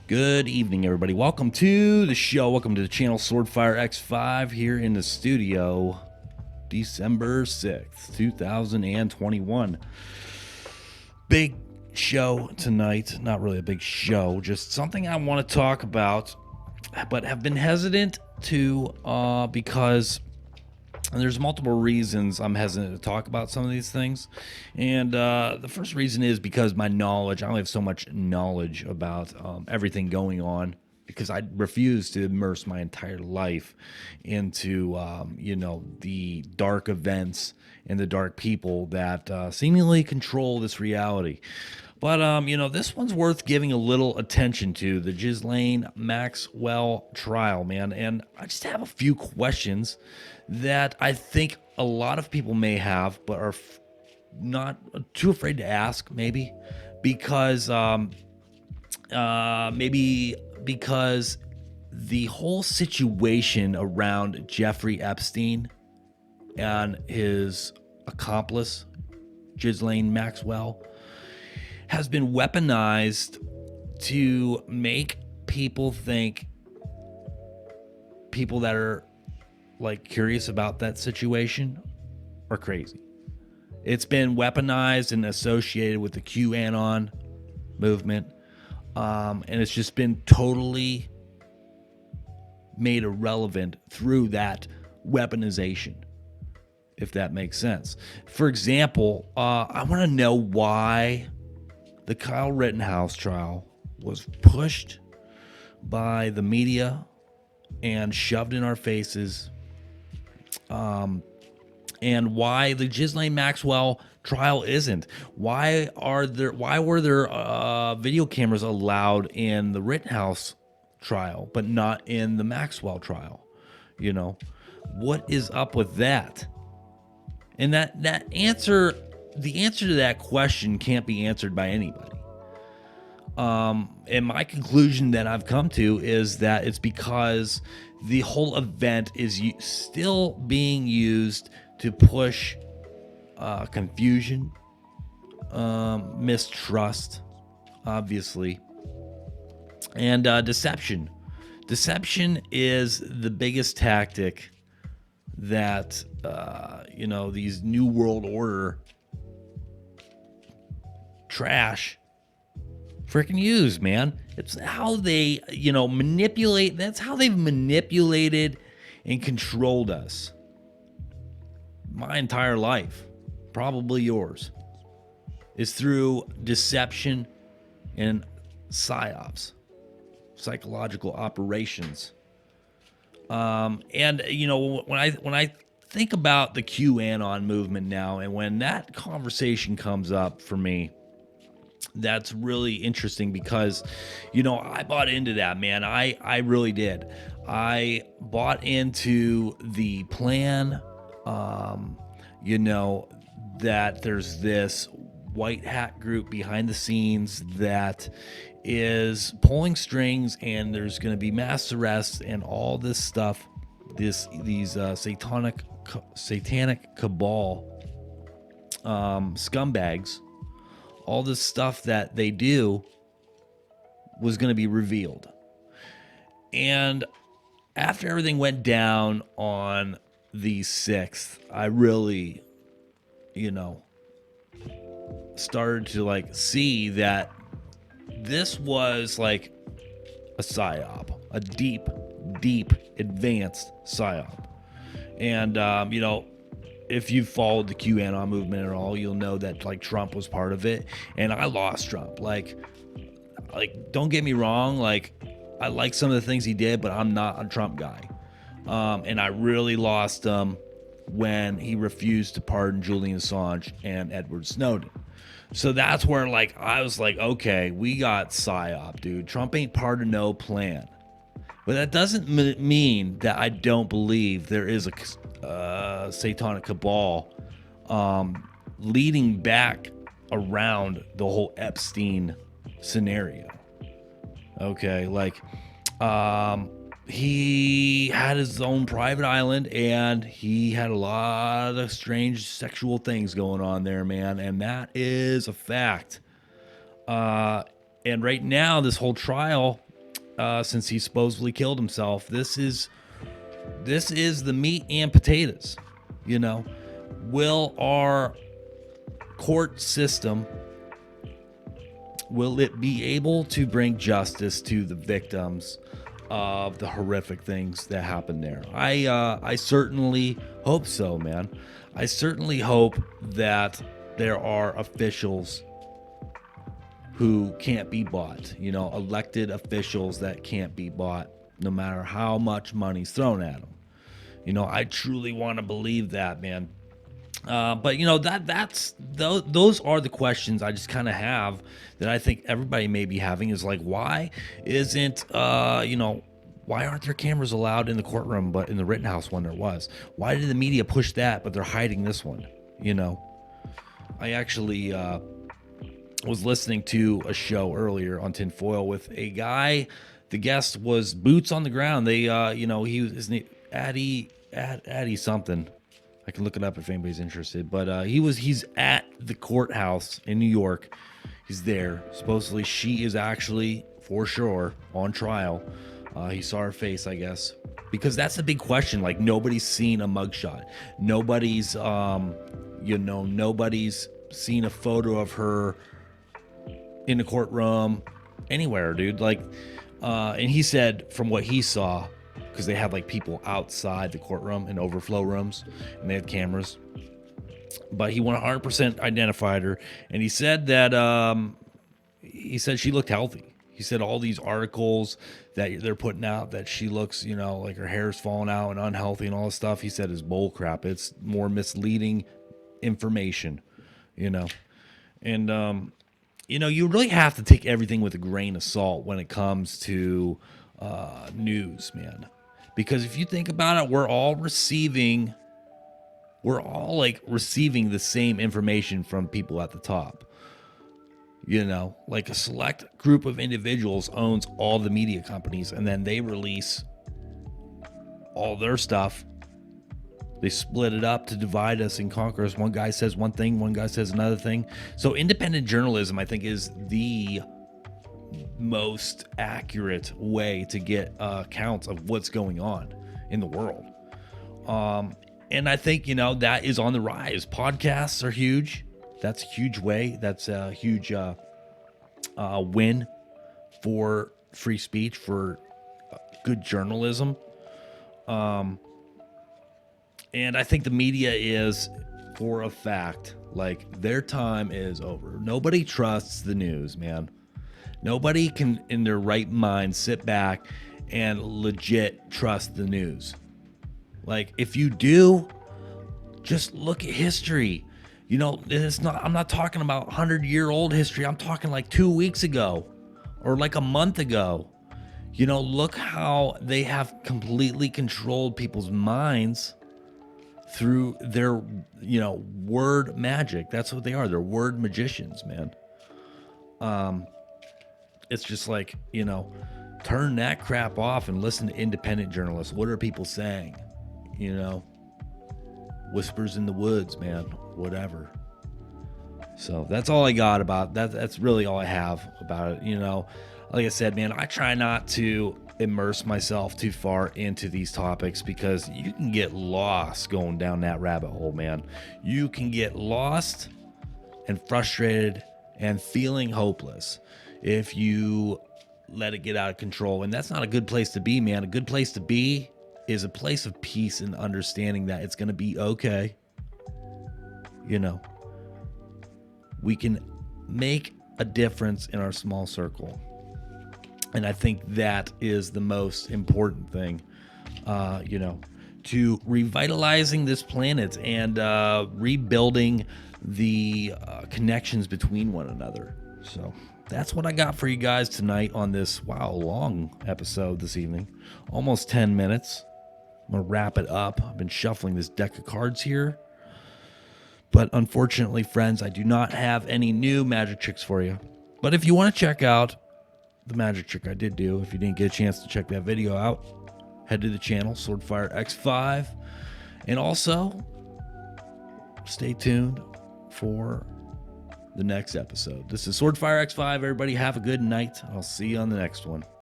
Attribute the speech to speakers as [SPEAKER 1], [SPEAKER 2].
[SPEAKER 1] Good evening, everybody. Welcome to the show. Welcome to the channel Swordfire X5 here in the studio, December 6th, 2021. Big show tonight. Not really a big show, just something I want to talk about, but have been hesitant to because there's multiple reasons I'm hesitant to talk about some of these things. And the first reason is because my knowledge, I only have so much knowledge about everything going on because I refuse to immerse my entire life into, the dark events and the dark people that seemingly control this reality. But, this one's worth giving a little attention to, the Ghislaine Maxwell trial, man. And I just have a few questions that I think a lot of people may have, but are not too afraid to ask, because maybe because the whole situation around Jeffrey Epstein and his accomplice, Ghislaine Maxwell, has been weaponized to make people think, people that are like curious about that situation are crazy. It's been weaponized and associated with the QAnon movement, and it's just been totally made irrelevant through that weaponization, if that makes sense. For example, I want to know why the Kyle Rittenhouse trial was pushed by the media and shoved in our faces, and why the Ghislaine Maxwell trial isn't. Why were there video cameras allowed in the Rittenhouse trial but not in the Maxwell trial? What is up with that? And the answer to that question can't be answered by anybody. And my conclusion that I've come to is that it's because the whole event is still being used to push confusion, mistrust, obviously, and deception. Deception is the biggest tactic that these New World Order trash freaking use, man. It's how they, manipulate. That's how they've manipulated and controlled us. My entire life, probably yours, is through deception and psyops, psychological operations. And when I think about the QAnon movement now, and when that conversation comes up for me, that's really interesting because, I bought into that, man. I really did. I bought into the plan, that there's this white hat group behind the scenes that is pulling strings, and there's going to be mass arrests and all this stuff, these satanic cabal, scumbags. All this stuff that they do was going to be revealed. And after everything went down on the 6th, I really, started to see that this was like a psyop, a deep, advanced psyop. And, if you've followed the QAnon movement at all, you'll know that Trump was part of it, and I lost Trump. Don't get me wrong, I like some of the things he did, but I'm not a Trump guy. And I really lost him when he refused to pardon Julian Assange and Edward Snowden. So that's where I was okay, we got psyop, dude. Trump ain't part of no plan. But that doesn't mean that I don't believe there is a satanic cabal leading back around the whole Epstein scenario. Okay, he had his own private island, and he had a lot of strange sexual things going on there, man, and that is a fact. And right now, this whole trial since he supposedly killed himself. This is the meat and potatoes. You know, will our court system, will it be able to bring justice to the victims of the horrific things that happened there? I certainly hope so, man. I certainly hope that there are officials who can't be bought, you know, elected officials that can't be bought, no matter how much money's thrown at them. You know, I truly want to believe that, man. But you know, those are the questions I just kind of have, that I think everybody may be having, is like, why isn't why aren't there cameras allowed in the courtroom but in the Rittenhouse one there was? Why did the media push that but they're hiding this one? You know, I actually was listening to a show earlier on Tinfoil with a guy. The guest was boots on the ground. They he was, his name Addy something. I can look it up if anybody's interested. But he's at the courthouse in New York. He's there. Supposedly she is actually, for sure, on trial. He saw her face, I guess. Because that's the big question. Like, nobody's seen a mugshot. Nobody's seen a photo of her in the courtroom anywhere, dude. Like, and he said from what he saw, because they had like people outside the courtroom in overflow rooms and they had cameras, but he 100% identified her. And he said that he said she looked healthy. He said all these articles that they're putting out that she looks, you know, like her hair's falling out and unhealthy and all this stuff, he said is bull crap. It's more misleading information, you know. And you know, you really have to take everything with a grain of salt when it comes to news, man. Because if you think about it, we're all receiving the same information from people at the top. You know, like a select group of individuals owns all the media companies, and then they release all their stuff. They split it up to divide us and conquer us. One guy says one thing, one guy says another thing. So independent journalism, I think, is the most accurate way to get accounts of what's going on in the world. And I think, you know, that is on the rise. Podcasts are huge. That's a huge way. That's a huge win for free speech, for good journalism. And I think the media is, for a fact, like, their time is over. Nobody trusts the news, man. Nobody can, in their right mind, sit back and legit trust the news. Like, if you do, just look at history. You know, I'm not talking about 100-year-old history. I'm talking like 2 weeks ago or like a month ago. You know, look how they have completely controlled people's minds through their, you know, word magic. That's what they are. They're word magicians, man. It's just like, you know, turn that crap off and listen to independent journalists. What are people saying? You know, whispers in the woods, man, whatever. So that's all I got about that. That's really all I have about it. You know, like I said, man, I try not to immerse myself too far into these topics, because you can get lost going down that rabbit hole, man. You can get lost and frustrated and feeling hopeless if you let it get out of control. And that's not a good place to be, man. A good place to be is a place of peace and understanding that it's going to be okay. You know, we can make a difference in our small circle. And I think that is the most important thing, you know, to revitalizing this planet and rebuilding the connections between one another. So that's what I got for you guys tonight on this, long episode this evening. Almost 10 minutes. I'm going to wrap it up. I've been shuffling this deck of cards here. But unfortunately, friends, I do not have any new magic tricks for you. But if you want to check out the magic trick I did do, if you didn't get a chance to check that video out, head to the channel, Swordfire X5. And also, stay tuned for the next episode. This is Swordfire X5. Everybody have a good night. I'll see you on the next one.